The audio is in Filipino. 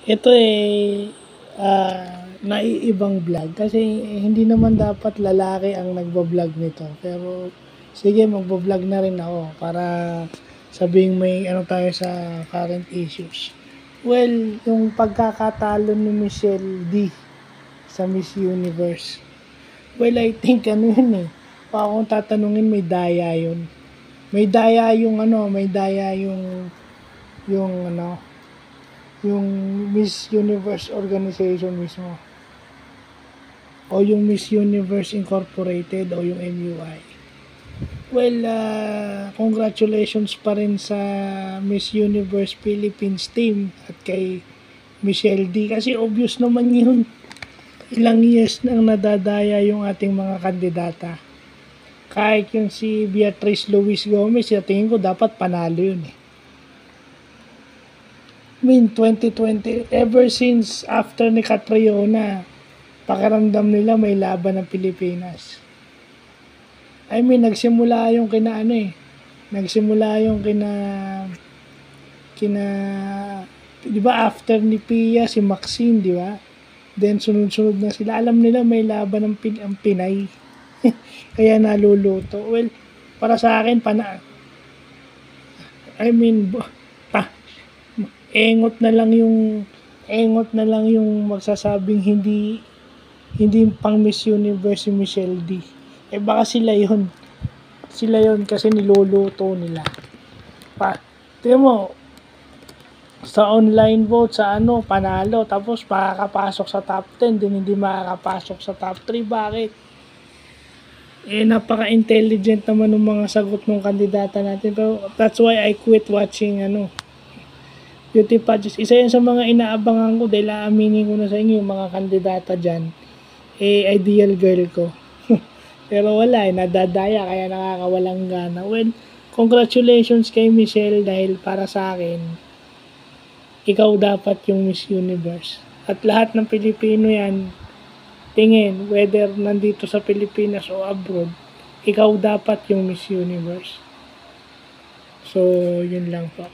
Ito naiibang vlog kasi hindi naman dapat lalaki ang nagbo-vlog nito. Pero sige, magbo-vlog na rin ako para sabihing may ano tayo sa current issues. Well, yung pagkakatalo ni Michelle D sa Miss Universe. Well, I think ano yun eh. Pa akong tatanungin, may daya yun. May daya yung yung Miss Universe organization mismo. O yung Miss Universe Incorporated o yung MUI. Well, congratulations pa rin sa Miss Universe Philippines team at kay Michelle D. Kasi obvious naman yun. Ilang years nang nadadaya yung ating mga kandidata. Kahit yung si Beatrice Luis Gomez, tingin ko dapat panalo yun eh. I mean, 2020, ever since after ni Catriona, pakiramdam nila may laban ng Pilipinas. I mean, nagsimula yung nagsimula yung di ba after ni Pia, si Maxine, di ba? Then sunod-sunod na sila. Alam nila may laban ng ang Pinay. Kaya naluluto. Well, para sa akin, engot na lang yung magsasabing hindi pang Miss Universe si Michelle D. Baka sila yun kasi niluluto nila. Tingnan mo, sa online vote, panalo, tapos makakapasok sa top 10, din hindi makakapasok sa top 3. Bakit? Napaka-intelligent naman ng mga sagot ng kandidata natin. Pero that's why I quit watching beauty pageants. Isa yan sa mga inaabangan ko dahil aaminin ko na sa inyo yung mga kandidata dyan. Ideal girl ko. Pero wala, nadadaya kaya nakakawalang gana. Well, congratulations kay Michelle dahil para sa akin, ikaw dapat yung Miss Universe. At lahat ng Pilipino yan, tingin, whether nandito sa Pilipinas o abroad, ikaw dapat yung Miss Universe. So, yun lang po.